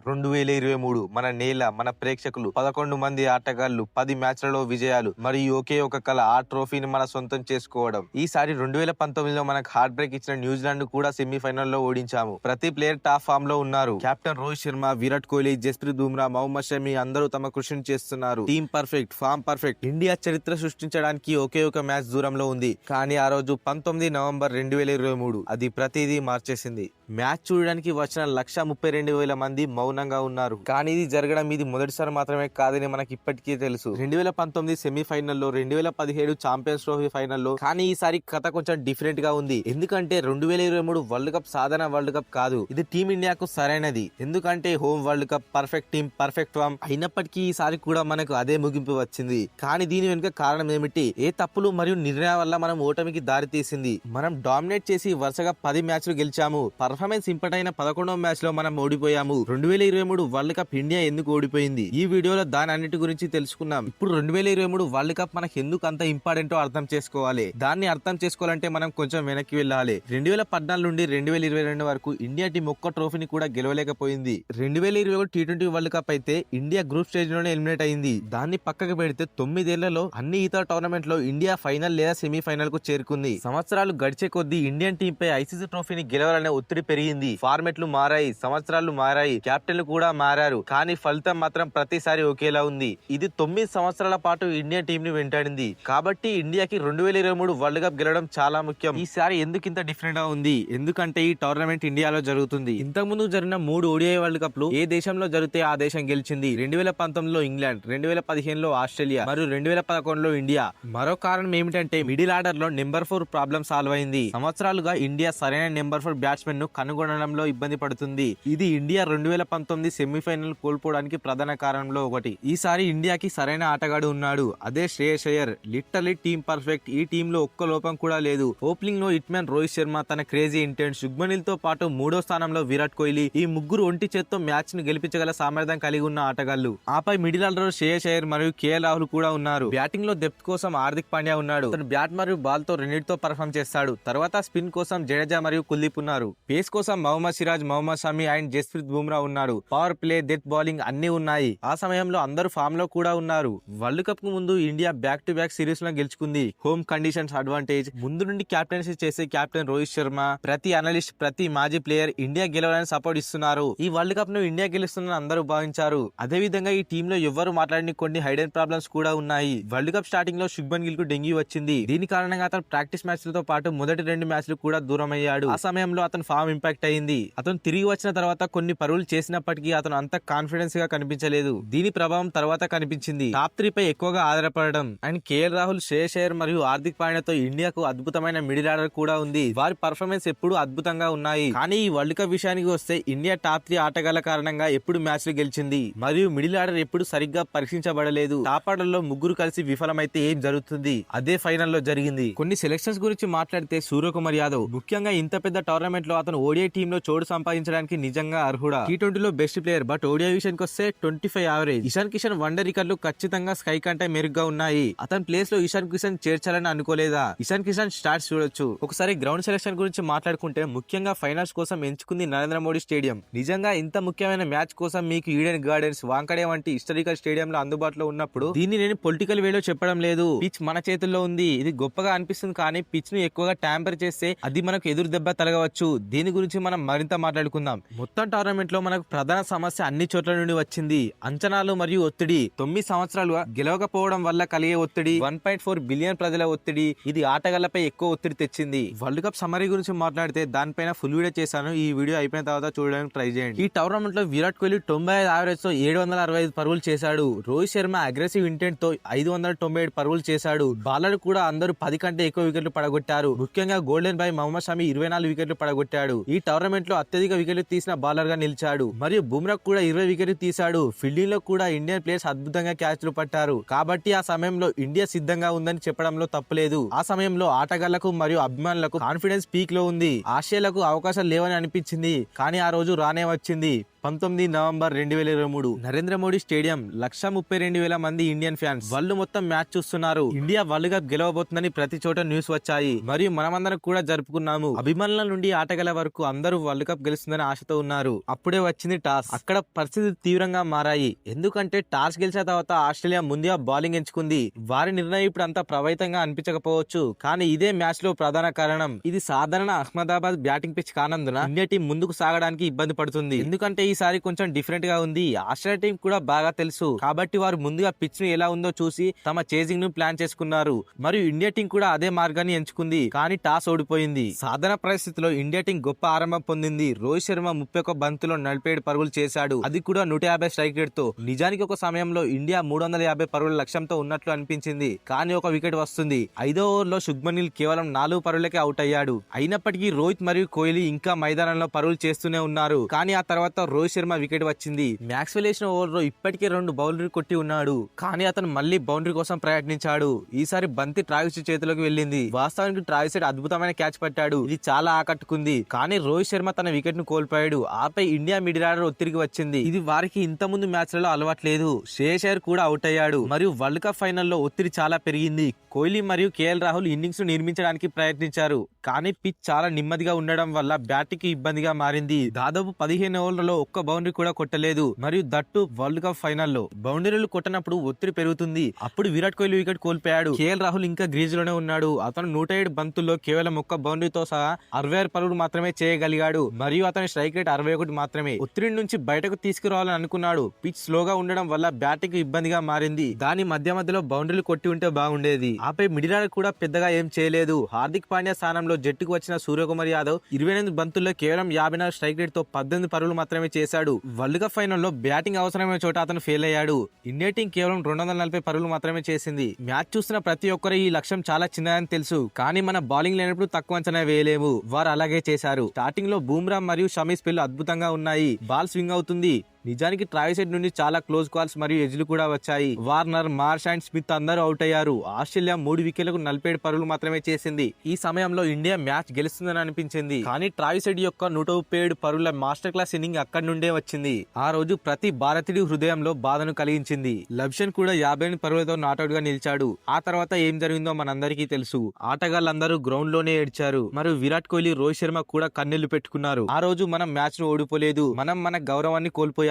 2023 మన నేల మన ప్రేక్షకులు 11 మంది ఆటగాళ్లు 10 మ్యాచ్లలో విజయాలు మరియు ఒకే ఒక కల ఆ ట్రోఫీని మన సొంతం చేసుకోవడం. ఈసారి 2019లో మనకు హార్ట్ బ్రేక్ ఇచ్చిన న్యూజిలాండ్ కూడా సెమీఫైనల్లో ఓడించాము. ప్రతి ప్లేయర్ టాప్ ఫామ్ లో ఉన్నారు. కెప్టెన్ రోహిత్ శర్మ, విరాట్ కోహ్లీ, జస్ప్రీత్ బుమ్రా, మొహమ్మద్ షమి అందరూ తమ కృషిని చేస్తున్నారు. Team perfect, form perfect. India చరిత్ర సృష్టించడానికి ఒకే ఒక మ్యాచ్ దూరంలో ఉంది. కానీ ఆ రోజు 19 నవంబర్ 2023 అది ప్రతిదీ మార్చేసింది. మ్యాచ్ చూడడానికి వచ్చిన 132,000 మంది మౌనంగా ఉన్నారు. కానీ ఇది జరగడం ఇది మొదటిసారి మాత్రమే కాదని మనకి ఇప్పటికీ తెలుసు. 2019 సెమీఫైనల్లో, 2017 ఛాంపియన్స్ ట్రోఫీ ఫైనల్లో. కానీ ఈసారి కథ కొంచెం డిఫరెంట్ గా ఉంది. ఎందుకంటే 2023 వరల్డ్ కప్ సాధారణ వరల్డ్ కప్ కాదు. ఇది టీమిండియాకు సరైనది. ఎందుకంటే home world cup, perfect team, perfect form. అయినప్పటికీ ఈసారి కూడా మనకు అదే ముగింపు వచ్చింది. కానీ దీని వెనుక కారణం ఏమిటి? ఏ తప్పులు మరియు నిర్ణయాల వల్ల మనం ఓటమికి దారి తీసింది? మనం డామినేట్ చేసి వరుసగా 10 మ్యాచ్లు గెలిచాము. పర్ఫార్మెన్స్ ఇంపార్ట్ అయిన 11వ మ్యాచ్ లో మనం ఓడిపోయాము. 2023 వరల్డ్ కప్ ఇండియా ఎందుకు ఓడిపోయింది? ఈ వీడియోలో దాని అన్నిటి గురించి తెలుసుకున్నాం. ఇప్పుడు 2023 వరల్డ్ కప్ మనకు ఎందుకు అంత ఇంపార్టెంటో అర్థం చేసుకోవాలి. దాన్ని అర్థం చేసుకోవాలంటే మనం కొంచెం వెనక్కి వెళ్ళాలి. 2014 నుండి 2022 వరకు ఇండియా టీం ఒక్క ట్రోఫీని కూడా గెలవలేకపోయింది. 2021 టీ20 వరల్డ్ కప్ అయితే ఇండియా గ్రూప్ స్టేజ్ లోనే ఎలిమినేట్ అయింది. దాన్ని పక్కకు పెడితే 9 ఏళ్లలో అన్ని ఇతర టోర్నమెంట్ లో ఇండియా ఫైనల్ లేదా సెమీఫైనల్ కు చేరుకుంది. సంవత్సరాలు గడిచే కొద్దీ ఇండియన్ టీం పై ఐసీసీ ట్రోఫీని గెలవాలనే ఒత్తిడి పెరిగింది. ఫార్మెట్లు మారాయి, సంవత్సరాలు మారాయి, కెప్టెన్లు కూడా మారారు. కానీ ఫలితం మాత్రం ప్రతిసారి ఒకేలా ఉంది. ఇది 9 సంవత్సరాల పాటు ఇండియా టీం ని వెంటాడింది. కాబట్టి ఇండియాకి 2023 వరల్డ్ కప్ గెలవడం చాలా ముఖ్యం. ఈసారి ఎందుకు ఇంత డిఫరెంట్ గా ఉంది? ఎందుకంటే ఈ టోర్నమెంట్ ఇండియాలో జరుగుతుంది. ఇంతకు ముందు జరిగిన 3 ఓడిఐ వరల్డ్ కప్ లు ఏ దేశంలో జరిగితే ఆ దేశం గెలిచింది. 2019లో ఇంగ్లాండ్, 2015లో ఆస్ట్రేలియా మరియు 2011లో ఇండియా. మరో కారణం ఏమిటంటే మిడిల్ ఆర్డర్ లో నెంబర్ 4 ప్రాబ్లం సాల్వ్ అయింది. సంవత్సరాలుగా ఇండియా సరైన నెంబర్ 4 బ్యాట్స్మెన్ ను కనుగొనడంలో ఇబ్బంది పడుతుంది. ఇది ఇండియా 2019 సెమీఫైనల్ కోల్పోవడానికి ప్రధాన కారణంలో ఒకటి. ఈసారి ఇండియాకి సరైన ఆటగాడు ఉన్నాడు. అదే Shreyas Iyer. Literally team perfect. ఈ టీమ్ లో ఒక్క లోపం కూడా లేదు. ఓపెనింగ్ లో హిట్మ్యాన్ రోహిత్ శర్మ తన క్రేజీ ఇంటెంట్, శుభ్మన్ తో పాటు 3వ స్థానంలో విరాట్ కోహ్లీ. ఈ ముగ్గురు ఒంటి చేత్తో మ్యాచ్ ను గెలిపించగల సామర్థ్యం కలిగి ఉన్న ఆటగాళ్లు. ఆపై మిడిల్ ఆర్డర్ శ్రేయస్ అయ్యర్ మరియు కేఎల్ రాహుల్ కూడా ఉన్నారు. బ్యాటింగ్ లో డెప్త్ కోసం హార్దిక్ పాండ్యా ఉన్నాడు. తను బ్యాట్ మరియు బాల్ తో రెండింటితో పర్ఫామ్ చేస్తాడు. తర్వాత స్పిన్ కోసం జడేజా మరియు కుల్దీప్ ఉన్నారు. పేస్ కోసం మొహమ్మద్ సిరాజ్, మొహమ్మద్ షమి అండ్ జస్ప్రీత్ బుమ్రా ఉన్నారు. పవర్ ప్లే, డెత్ బౌలింగ్ అన్ని ఉన్నాయి. ఆ సమయంలో అందరూ ఫామ్ లో కూడా ఉన్నారు. వరల్డ్ కప్ కు ముందు India back to back series లో గెలుచుకుంది. Home conditions advantage. ముందు నుండి కెప్టెన్సీ చేసే కెప్టెన్ రోహిత్ శర్మ, ప్రతి అనలిస్ట్, ప్రతి మాజీ ప్లేయర్ ఇండియా గెలవాలని సపోర్ట్ ఇస్తున్నారు. ఈ వరల్డ్ కప్ ను ఇండియా గెలుస్తుందని అందరూ భావించారు. అదే విధంగా ఈ టీమ్ లో ఎవ్వరు మాట్లాడిన కొన్ని హైడెన్ ప్రాబ్లమ్స్ కూడా ఉన్నాయి. వరల్డ్ కప్ స్టార్టింగ్ లో శుభ్మన్ గిల్ కు డెంగ్యూ వచ్చింది. దీని కారణంగా అతను ప్రాక్టీస్ మ్యాచ్లతో పాటు మొదటి 2 మ్యాచ్లు కూడా దూరం అయ్యాడు. ఆ సమయంలో అతను ఫామ్ ఇంపాక్ట్ అయింది. అతను తిరిగి వచ్చిన తర్వాత కొన్ని పరుగులు చేసినప్పటికీ అతను అంత కాన్ఫిడెన్స్ గా కనిపించలేదు. దీని ప్రభావం తర్వాత కనిపించింది. టాప్ 3 పై ఎక్కువగా ఆధారపడడం. అండ్ కేఎల్ రాహుల్, శ్రేయస్ అయ్యర్ మరియు హార్దిక్ పాండ్యాతో ఇండియాకు అద్భుతమైన మిడిల్ ఆర్డర్ కూడా ఉంది. వారి పర్ఫార్మెన్స్ ఎప్పుడు అద్భుతంగా ఉన్నాయి. కానీ ఈ వరల్డ్ కప్ విషయానికి వస్తే ఇండియా టాప్ 3 ఆటగాళ్ల కారణంగా ఎప్పుడు మ్యాచ్లు గెలిచింది మరియు మిడిల్ ఆర్డర్ ఎప్పుడు సరిగ్గా పరీక్షించబడలేదు. టాప్ ఆర్డర్ లో ముగ్గురు కలిసి విఫలమైతే ఏం జరుగుతుంది? అదే ఫైనల్లో జరిగింది. కొన్ని సెలక్షన్స్ గురించి మాట్లాడితే సూర్యకుమార్ యాదవ్ ముఖ్యంగా ఇంత పెద్ద టోర్నమెంట్ లో అతను ఓడిఐ టీమ్ లో చోటు సంపాదించడానికి నిజంగా అర్హుడా? టీ20లో బెస్ట్ ప్లేయర్. బట్ ఓడిఐ విషయానికి వస్తే 25 యావరేజ్. ఇషాన్ కిషన్ వన్డే రికార్డులు ఖచ్చితంగా స్కై కంటే మెరుగ్గా ఉన్నాయి. అతని ప్లేస్ లో ఇషాన్ కిషన్ చేర్చాలని అనుకోలేదా? ఇషాన్ కిషన్ స్టార్ట్స్ చూడొచ్చు. ఒకసారి గ్రౌండ్ సెలక్షన్ గురించి మాట్లాడుకుంటే ముఖ్యంగా ఫైనల్స్ కోసం ఎంచుకుంది నరేంద్ర మోడీ స్టేడియం. నిజంగా ఇంత ముఖ్యమైన మ్యాచ్ కోసం మీకు ఈడెన్ గార్డెన్స్, వాంకడే వంటి హిస్టారికల్ స్టేడియం లో అందుబాటులో ఉన్నప్పుడు దీన్ని నేను పొలిటికల్ వేలో చెప్పడం లేదు. పిచ్ మన చేతుల్లో ఉంది. ఇది గొప్పగా అనిపిస్తుంది. కానీ పిచ్ ను ఎక్కువగా ట్యాంపర్ చేస్తే అది మనకు ఎదురు దెబ్బ తలగవచ్చు. దీని గురించి మనం మరింత మాట్లాడుకుందాం. మొత్తం టోర్నమెంట్ లో మనకు ప్రధాన సమస్య అన్ని చోట్ల నుండి వచ్చింది. అంచనాలు మరియు ఒత్తిడి. 9 సంవత్సరాలుగా గెలవకపోవడం వల్ల కలిగే ఒత్తిడి, 1.4 బిలియన్ ప్రజల ఒత్తిడి. ఇది ఆటగాళ్లపై ఎక్కువ ఒత్తిడి తెచ్చింది. వరల్డ్ కప్ సమరీ గురించి మాట్లాడితే దానిపైన ఫుల్ వీడియో చేశాను. ఈ వీడియో అయిపోయిన తర్వాత చూడడానికి ట్రై చేయండి. ఈ టోర్నమెంట్ లో విరాట్ కోహ్లీ 95 యావరేజ్ తో 765 పరుగులు చేశాడు. రోహిత్ శర్మ అగ్రెసివ్ ఇంటెంట్ తో 597 పరుగులు చేశాడు. బాలర్ కూడా అందరూ 10 కంటే ఎక్కువ వికెట్లు పడగొట్టారు. ముఖ్యంగా గోల్డెన్ బాయ్ మొహమ్మద్ షమి 24 వికెట్లు పడగొట్టాడు. ఈ టోర్నమెంట్ లో అత్యధిక వికెట్లు తీసిన బౌలర్ గా నిలిచాడు. మరియు బుమ్రా కూడా 20 వికెట్లు తీశాడు. ఫీల్డింగ్ లో కూడా ఇండియన్ ప్లేయర్స్ అద్భుతంగా క్యాచ్లు పట్టారు. కాబట్టి ఆ సమయంలో ఇండియా సిద్ధంగా ఉందని చెప్పడంలో తప్పులేదు. ఆ సమయంలో ఆటగాళ్లకు మరియు అభిమానులకు కాన్ఫిడెన్స్ పీక్ లో ఉంది. ఆస్ట్రేలియాకు అవకాశాలు లేవని అనిపించింది. కానీ ఆ రోజు రానే వచ్చింది. 19 నవంబర్ 2023 నరేంద్ర మోడీ స్టేడియం 132,000 మంది ఇండియన్ ఫ్యాన్స్ వాళ్ళు మొత్తం మ్యాచ్ చూస్తున్నారు. ఇండియా వరల్డ్ కప్ గెలవబోతుందని ప్రతి చోట న్యూస్ వచ్చాయి. మరియు మనమందరం కూడా జరుపుకున్నాము. అభిమానుల నుండి ఆటగాళ్ల వరకు అందరూ వరల్డ్ కప్ గెలుస్తుందని ఆశతో ఉన్నారు. అప్పుడే వచ్చింది టాస్. అక్కడ పరిస్థితి తీవ్రంగా మారాయి. ఎందుకంటే టాస్ గెలిచిన తర్వాత ఆస్ట్రేలియా ముందుగా బౌలింగ్ ఎంచుకుంది. వారి నిర్ణయం ఇప్పుడు అంత ప్రభావితంగా అనిపించకపోవచ్చు, కానీ ఇదే మ్యాచ్ లో ప్రధాన కారణం. ఇది సాధారణ అహ్మదాబాద్ బ్యాటింగ్ పిచ్ కానందున ఇండియా టీం ముందుకు సాగడానికి ఇబ్బంది పడుతుంది. ఎందుకంటే ఈసారి కొంచెం డిఫరెంట్ గా ఉంది. ఆస్ట్రేలియా టీం కూడా బాగా తెలుసు కాబట్టి వారు ముందుగా పిచ్ ను ఎలా ఉందో చూసి తమ చేజింగ్ ను ప్లాన్ చేసుకున్నారు. మరియు ఇండియా టీం కూడా అదే మార్గాన్ని ఎంచుకుంది, కానీ టాస్ ఓడిపోయింది. సాధారణ పరిస్థితిలో ఇండియా టీం గొప్ప ఆరంభం పొందింది. రోహిత్ శర్మ 31 బంతులో 47 పరుగులు చేశాడు, అది కూడా 150 స్ట్రైక్ రేట్ తో. నిజానికి ఒక సమయంలో ఇండియా 350 పరుగుల లక్ష్యంతో ఉన్నట్లు అనిపించింది, కానీ ఒక వికెట్ వస్తుంది. 5వ ఓవర్లో శుభ్మన్ గిల్ కేవలం 4 పరుగులకే అవుట్ అయ్యాడు. అయినప్పటికీ రోహిత్ మరియు కోహ్లీ ఇంకా మైదానంలో పరుగులు చేస్తూనే ఉన్నారు, కానీ ఆ తర్వాత రోహిత్ శర్మ వికెట్ వచ్చింది. మ్యాక్స్వెల్ వేసిన ఓవర్ లో ఇప్పటికే 2 బౌండరీ కొట్టి ఉన్నాడు, కానీ అతను మళ్ళీ బౌండరీ కోసం ప్రయత్నించాడు. ఈసారి బంతి ట్రావిస్ చేతిలోకి వెళ్ళింది. వాస్తవానికి ట్రావిస్ అద్భుతమైన క్యాచ్ పట్టాడు, ఇది చాలా ఆకట్టుకుంది. కానీ రోహిత్ శర్మ తన వికెట్ ను కోల్పోయాడు. ఆపై ఇండియా మిడిల్ ఆర్డర్ ఒత్తిడికి వచ్చింది. ఇది వారికి ఇంత ముందు మ్యాచ్ లలో అలవాట్లేదు. శ్రేయస్ అయ్యర్ కూడా అవుట్ అయ్యాడు మరియు వరల్డ్ కప్ ఫైనల్లో ఒత్తిడి చాలా పెరిగింది. కోహ్లీ మరియు కేఎల్ రాహుల్ ఇన్నింగ్స్ ను నిర్మించడానికి ప్రయత్నించారు, కానీ పిచ్ చాలా నెమ్మదిగా ఉండడం వల్ల బ్యాటింగ్ కి ఇబ్బందిగా మారింది. దాదాపు 15 ఓవర్లలో ఒక్క బౌండరీ కూడా కొట్టలేదు, మరియు దట్టు వరల్డ్ కప్ ఫైనల్లో. బౌండరీలు కొట్టనప్పుడు ఒత్తిడి పెరుగుతుంది. అప్పుడు విరాట్ కోహ్లీ వికెట్ కోల్పోయాడు. కేఎల్ రాహుల్ ఇంకా గ్రీజ్ లోనే ఉన్నాడు. అతను 107 బంతుల్లో కేవలం ఒక్క బౌండరీతో సహా 66 పరుగులు మాత్రమే చేయగలిగాడు, మరియు అతని స్ట్రైక్ రేట్ 61 మాత్రమే. ఒత్తిడి నుంచి బయటకు తీసుకురావాలని అనుకున్నాడు. పిచ్ స్లోగా ఉండడం వల్ల బ్యాటింగ్ ఇబ్బందిగా మారింది. దాని మధ్యలో బౌండరీలు కొట్టి ఉంటే బాగుండేది. ఆపై మిడిల్ ఆర్డర్ కూడా పెద్దగా ఏం చేయలేదు. హార్దిక్ పాండ్యా స్థానంలో జట్టుకు వచ్చిన సూర్యకుమార్ యాదవ్ 28 బంతుల్లో కేవలం 54 స్ట్రైక్ రేట్ తో 18 పరుగులు మాత్రమే చేశాడు. వరల్డ్ కప్ ఫైనల్లో బ్యాటింగ్ అవసరమైన చోట అతను ఫెయిల్ అయ్యాడు. ఇండియా టీం కేవలం 240 పరుగులు మాత్రమే చేసింది. మ్యాచ్ చూస్తున్న ప్రతి ఒక్కరు ఈ లక్ష్యం చాలా చిన్నదని తెలుసు, కానీ మన బౌలింగ్ లేనప్పుడు తక్కువ అంచనా వేయలేము. వారు అలాగే చేశారు. స్టార్టింగ్ లో బూమ్రా మరియు షమీ స్పెల్ అద్భుతంగా ఉన్నాయి. బాల్ స్వింగ్ అవుతుంది. నిజానికి ట్రావిస్ హెడ్ నుండి చాలా క్లోజ్ కాల్స్ మరియు ఎజ్లు కూడా వచ్చాయి. వార్నర్, మార్ష్ అండ్ స్మిత్ అందరూ అవుట్ అయ్యారు. ఆస్ట్రేలియా 3 వికెట్లకు 47 పరుగులు మాత్రమే చేసింది. ఈ సమయంలో ఇండియా మ్యాచ్ గెలుస్తుందని అనిపించింది, కానీ ట్రావిస్ హెడ్ యొక్క 137 పరుగుల మాస్టర్ క్లాస్ ఇన్నింగ్ అక్కడి నుండే వచ్చింది. ఆ రోజు ప్రతి భారతీయుడి హృదయంలో బాధను కలిగించింది. లబ్షన్ కూడా 58 పరుగులతో నాట్అవుట్ గా నిలిచాడు. ఆ తర్వాత ఏం జరిగిందో మనందరికీ తెలుసు. ఆటగాళ్ళందరూ గ్రౌండ్ లోనే ఏడ్చారు, మరియు విరాట్ కోహ్లీ, రోహిత్ శర్మ కూడా కన్నీళ్లు పెట్టుకున్నారు. ఆ రోజు మనం మ్యాచ్ ను ఓడిపోలేదు, మనం మన గౌరవాన్ని కోల్పోయాము.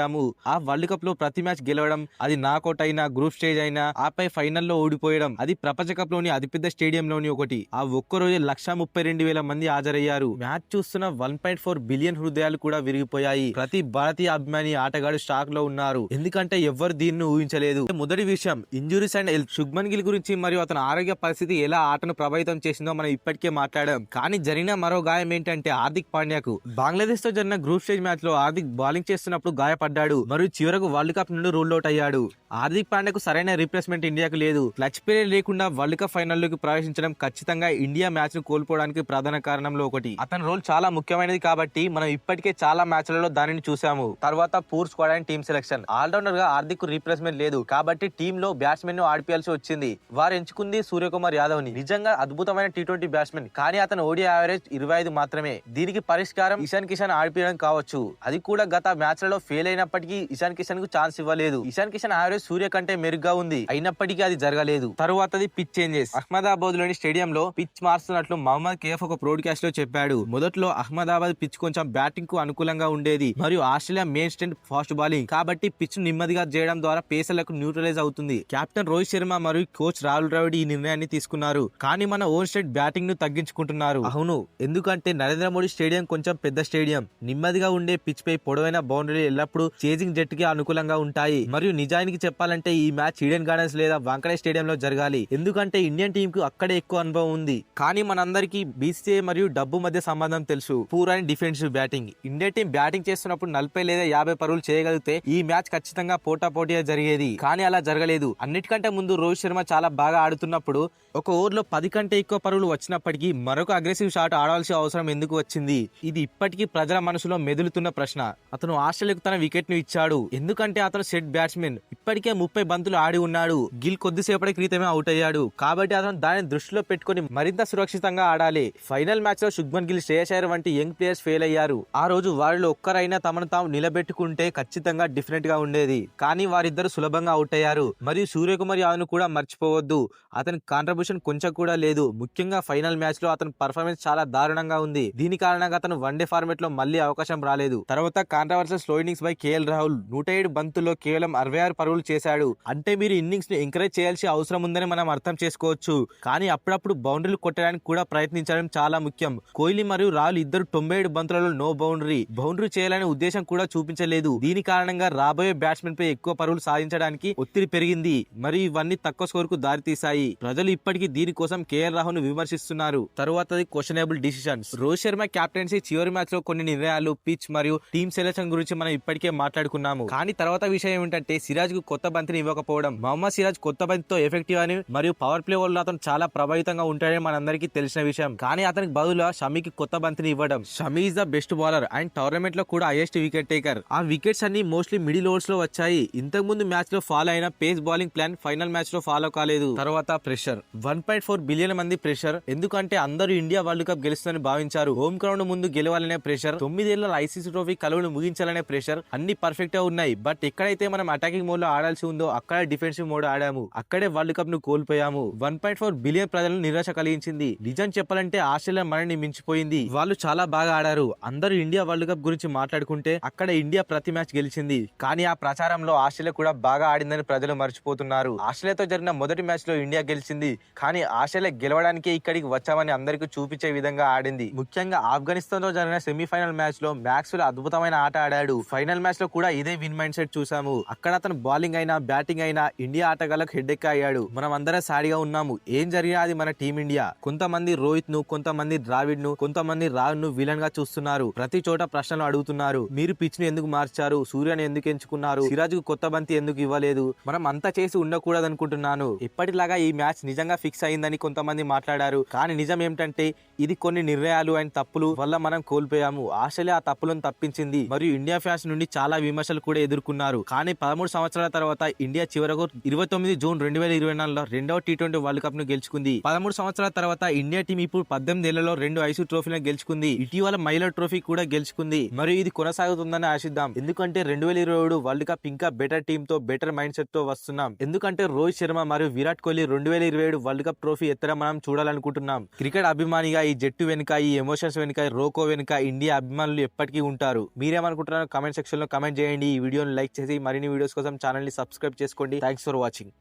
ఆ వరల్డ్ కప్ లో ప్రతి మ్యాచ్ గెలవడం, అది నాకౌట్ అయినా, గ్రూప్ స్టేజ్ అయినా, ఆపై ఫైనల్లో ఓడిపోయడం, అది ప్రపంచ కప్ లోని అతిపెద్ద స్టేడియం లోని ఒకటి. ఆ ఒక్కరోజు 132,000 మంది హాజరయ్యారు. మ్యాచ్ చూస్తున్న 1.4 బిలియన్ హృదయాలు కూడా విరిగిపోయాయి. ప్రతి భారతీయ అభిమాని, ఆటగాడు షాక్ లో ఉన్నారు, ఎందుకంటే ఎవ్వరు దీన్ని ఊహించలేదు. మొదటి విషయం injuries and health. Shubman Gill గురించి మరియు అతని ఆరోగ్య పరిస్థితి ఎలా ఆటను ప్రభావితం చేసిందో మనం ఇప్పటికే మాట్లాడాం. కానీ జరిగిన మరో గాయం ఏంటంటే హార్దిక్ పాండ్యాకు. బంగ్లాదేశ్ తో జరిగిన గ్రూప్ స్టేజ్ మ్యాచ్ లో హార్దిక్ బౌలింగ్ చేస్తున్నప్పుడు గాయపడ్డాడు మరియు చివరకు వరల్డ్ కప్ నుండి రూల్ అవుట్ అయ్యాడు. హార్దిక్ పాండ్యాకు సరైన రీప్లేస్మెంట్ ఇండియాకు లేదు. క్లచ్ ప్లేయర్ లేకుండా వరల్డ్ కప్ ఫైనల్లోకి ప్రవేశించడం ఖచ్చితంగా ఇండియా మ్యాచ్ ను కోల్పోవడానికి ప్రధాన కారణంలో ఒకటి. అతని రోల్ చాలా ముఖ్యమైనది కాబట్టి మనం ఇప్పటికే చాలా మ్యాచ్లలో దానిని చూసాము. తర్వాత poor squad and team selection. All rounder గా హార్దిక్ రీప్లేస్మెంట్ లేదు కాబట్టి టీమ్ లో బ్యాట్స్మెన్ ను ఆడిపియాల్సి వచ్చింది. వారు ఎంచుకుంది సూర్యకుమార్ యాదవ్ ని. నిజంగా అద్భుతమైన T20 బ్యాట్స్మెన్, కానీ అతను ఓడి యావరేజ్ 25 మాత్రమే. దీనికి పరిష్కారం ఇషాన్ కిషన్ ఆడిపియడం కావచ్చు. అది కూడా గత మ్యాచ్ లలో ఫెయిల్ అయినప్పటికీ ఇషాన్ కిషన్ కు ఛాన్స్ ఇవ్వలేదు. ఇషాన్ కిషన్ యావరేజ్ సూర్య కంటే మెరుగ్గా ఉంది, అయినప్పటికీ అది జరగలేదు. తరువాతది పిచ్ చేంజెస్. అహ్మదాబాద్ లోని స్టేడియం లో పిచ్ మారుస్తున్నట్లు మహమ్మద్ కేఫ్ ఒక బ్రోడ్కాస్ట్ లో చెప్పాడు. మొదట్లో అహ్మదాబాద్ పిచ్ కొంచెం బ్యాటింగ్ కు అనుకూలంగా ఉండేది, మరియు Australia main strength fast bowling, కాబట్టి పిచ్ నెమ్మదిగా చేయడం ద్వారా పేసర్లకు న్యూట్రలైజ్ అవుతుంది. కెప్టెన్ రోహిత్ శర్మ మరియు కోచ్ రాహుల్ ద్రావిడ్ ఈ నిర్ణయాన్ని తీసుకున్నారు, కానీ మన ఓన్ స్టేట్ బ్యాటింగ్ ను తగ్గించుకుంటున్నారు. అవును, ఎందుకంటే నరేంద్ర మోడీ స్టేడియం కొంచెం పెద్ద స్టేడియం. నెమ్మదిగా ఉండే పిచ్ పై పొడవైన బౌండరీ ఎల్లప్పుడూ చేజింగ్ జట్టు కి అనుకూలంగా ఉంటాయి. మరియు నిజానికి చెప్పాలంటే ఈ మ్యాచ్ ఈడెన్ గార్డెన్స్ లేదా వాంకడే స్టేడియంలో జరగాలి, ఎందుకంటే ఇండియన్ టీం కు అక్కడే ఎక్కువ అనుభవం ఉంది. కానీ మనందరికీ బీసీఏ మరియు డబ్బు మధ్య సంబంధం తెలుసు. Poor and defensive batting. India team batting చేస్తున్నప్పుడు 40 లేదా 50 పరుగులు చేయగలిగితే ఈ మ్యాచ్ ఖచ్చితంగా పోటాపోటీగా జరిగేది, కానీ అలా జరగలేదు. అన్నిటికంటే ముందు రోహిత్ శర్మ చాలా బాగా ఆడుతున్నప్పుడు ఒక ఓవర్లో 10 కంటే ఎక్కువ పరుగులు వచ్చినప్పటికీ మరొక అగ్రెసివ్ షాట్ ఆడాల్సిన అవసరం ఎందుకు వచ్చింది? ఇది ఇప్పటికీ ప్రజల మనసులో మెదులుతున్న ప్రశ్న. అతను ఆస్ట్రేలియాకు తన వికెట్ ను ఇచ్చాడు ఎందుకంటే అతను సెట్ బ్యాట్స్మెన్. ఇప్పటికే 30 బంతులు ఆడి ఉన్నాడు. గిల్ కొద్దిసేపటి క్రితమే అవుట్ అయ్యాడు కాబట్టి అతను దానిని దృష్టిలో పెట్టుకుని మరింత సురక్షితంగా ఆడాలి. ఫైనల్ మ్యాచ్ లో శుభ్మన్ గిల్, శ్రేయస్ అయ్యర్ వంటి యంగ్ ప్లేయర్స్ ఫెయిల్ అయ్యారు. ఆ రోజు వారిలో ఒక్కరైనా తమను తాము నిలబెట్టుకుంటే ఖచ్చితంగా డిఫరెంట్ గా ఉండేది. కానీ వారిద్దరు సులభంగా అవుట్ అయ్యారు. మరియు సూర్యకుమార్ యాదవ్ ను కూడా మర్చిపోవద్దు. అతని కాంట్రిబ్యూషన్ కొంచెం కూడా లేదు. ముఖ్యంగా ఫైనల్ మ్యాచ్ లో అతని పర్ఫార్మెన్స్ చాలా దారుణంగా ఉంది. దీని కారణంగా అతను వన్డే ఫార్మేట్ లో మళ్ళీ అవకాశం రాలేదు. తర్వాత controversial slow innings by KL Rahul 107 బంతుల్లో కేవలం 66 పరుగులు చేశాడు. అంటే మీరు ఇన్నింగ్స్ ను ఎంకరేజ్ చేయాల్సిన అవసరం ఉందని మనం అర్థం చేసుకోవచ్చు. కానీ అప్పుడప్పుడు బౌండరీలు కొట్టడానికి కూడా ప్రయత్నించడం చాలా ముఖ్యం. కోహ్లీ మరియు రాహుల్ ఇద్దరు 97 బంతులలో నో బౌండరీ చేయాలనే ఉద్దేశం కూడా చూపించలేదు. దీని కారణంగా రాబోయే బ్యాట్స్మెన్ పై ఎక్కువ పరుగులు సాధించడానికి ఒత్తిడి పెరిగింది మరియు ఇవన్నీ తక్కువ స్కోర్ కు దారితీశాయి. ప్రజలు ఇప్పటికీ దీనికోసం కేఎల్ రాహుల్ ను విమర్శిస్తున్నారు. తరువాతది questionable decisions. Rohit Sharma captaincy చివరి మ్యాచ్ లో కొన్ని నిర్ణయాలు, పిచ్ మరియు టీమ్ సెలెక్షన్ గురించి మనం ఇప్పటికే మాట్లాడుకున్నాము. కానీ తర్వాత విషయం ఏమిటంటే సిరాజ్ కు కొత్త బంతిని ఇవ్వకపోవడం. మహమ్మద్ సిరాజ్ కొత్త బంతితో ఎఫెక్టివ్ అని మరియు పవర్ ప్లే వల్ల అతను చాలా ప్రభావితంగా ఉంటాడని మనందరికీ తెలిసిన విషయం. కానీ అతనికి బదులుగా షమీకి కొత్త బంతిని ఇవ్వడం. Shami is the best bowler and tournament లో కూడా హైయెస్ట్ వికెట్ టేకర్. ఆ వికెట్స్ అన్ని మోస్ట్లీ మిడిల్ ఓవర్స్ లో వచ్చాయి. ఇంతకు ముందు మ్యాచ్ లో ఫాలో అయిన pace bowling plan final match లో ఫాలో కాలేదు. తర్వాత ప్రెషర్. 1.4 బిలియన్ మంది ప్రెషర్. ఎందుకంటే అందరూ ఇండియా వరల్డ్ కప్ గెలుస్తుందని భావించారు. హోమ్ గ్రౌండ్ ముందు గెలవాలనే ప్రెషర్, 9 ఏళ్ల ఐసీసీ ట్రోఫీ కలువను ముగించాలనే ప్రెషర్, అన్ని పర్ఫెక్ట్ గా ఉన్నాయి. బట్ ఎక్కడైతే మనం అటాకింగ్ మోడ్ లో ఆడాల్సి ఉందో అక్కడ డిఫెన్సివ్ మోడ్ ఆడాము. అక్కడే వరల్డ్ కప్ ను కోల్పోయాము. 1.4 బిలియన్ ప్రజలను నిరాశ కలిగించింది. నిజం చెప్పాలంటే ఆస్ట్రేలియా మనని మించిపోయింది. వాళ్ళు చాలా బాగా ఆడారు. అందరూ ఇండియా వరల్డ్ కప్ గురించి మాట్లాడుకుంటే అక్కడ ఇండియా ప్రతి మ్యాచ్ గెలిచింది. కానీ ఆ ప్రచారంలో ఆస్ట్రేలియా కూడా బాగా ఆడిందని ప్రజలు మర్చిపోతున్నారు. ఆస్ట్రేలియాతో జరిగిన మొదటి మ్యాచ్ లో ఇండియా గెలిచింది. కానీ ఆస్ట్రేలియా గెలవడానికే ఇక్కడికి వచ్చామని అందరికీ చూపించే విధంగా ఆడింది. ముఖ్యంగా ఆఫ్ఘనిస్తాన్ తో జరిగిన సెమీఫైనల్ మ్యాచ్ లో మ్యాక్స్వెల్ అద్భుతమైన ఆట ఆడాడు. ఫైనల్ మ్యాచ్ లో కూడా ఇదే విన్ మైండ్ సెట్ చూసాము. అక్కడ అతను బౌలింగ్ అయినా బ్యాటింగ్ అయినా ఇండియా ఆటగాళ్లకు హెడ్ ఎక్ అయ్యాడు. మనం అందరం సాడిగా ఉన్నాము. ఏం జరిగినా అది మన టీమిండియా. కొంతమంది రోహిత్ ను, కొంతమంది ద్రావిడ్ ను, కొంతమంది రాహుల్ ను విలన్ గా చూస్తున్నారు. ప్రతి చోట ప్రశ్నలు అడుగుతున్నారు. మీరు పిచ్ ను ఎందుకు మార్చారు? సూర్యను ఎందుకు ఎంచుకున్నారు? సిరాజ్ కు కొత్త బంతి ఎందుకు ఇవ్వలేదు? మనం అంతా చేసి ఉండకూడదు అనుకుంటున్నాను. ఇప్పటిలాగా ఈ మ్యాచ్ నిజంగా ఫిక్స్ అయిందని కొంతమంది మాట్లాడారు. కానీ నిజం ఏమిటంటే ఇది కొన్ని నిర్ణయాలు అండ్ తప్పులు వల్ల మనం కోల్పోయాము. ఆస్ట్రేలియా ఆ తప్పులను తప్పించింది మరియు ఇండియా ఫ్యాన్స్ నుండి చాలా విమర్శలు కూడా ఎదుర్కొన్నారు. కానీ 13 సంవత్సరాల తర్వాత ఇండియా చివరకు 29 జూన్ 2024లో రెండవ టీ20 వరల్డ్ కప్ ను గెలుచుకుంది. 13 సంవత్సరాల తర్వాత ఇండియా టీం ఇప్పుడు 18 ఏళ్లలో 2 ఐసీ ట్రోఫీలను గెలుచుకుంది. ఇటీవల మహిళల ట్రోఫీ కూడా గెలుచుకుంది. మరియు ఇది కొనసాగుతుందని ఆశిద్దాం. ఎందుకంటే 2027 వరల్డ్ కప్ ఇంకా బెటర్ టీమ్ తో, బెటర్ మైండ్ సెట్ తో వస్తున్నాం. ఎందుకంటే రోహిత్ శర్మ మరియు Virat Kohli 2027 world cup trophy ఎత్తడం మనం చూడాలనుకుంటున్నాం. క్రికెట్ అభిమానిగా ఈ జట్టు వెనుక, ఈ ఎమోషన్స్ వెనుక, రోకో వెనుక ఇండియా అభిమానులు ఎప్పటికీ ఉంటారు. మీరేమనుకుంటున్నారో కామెంట్ సెక్షన్ లో కామెంట్ చేయండి. ఈ వీడియోని లైక్ చేసి మరిన్ని వీడియోస్ కోసం ఛానల్ ని సబ్స్క్రైబ్ చేసుకోండి. Thanks for watching.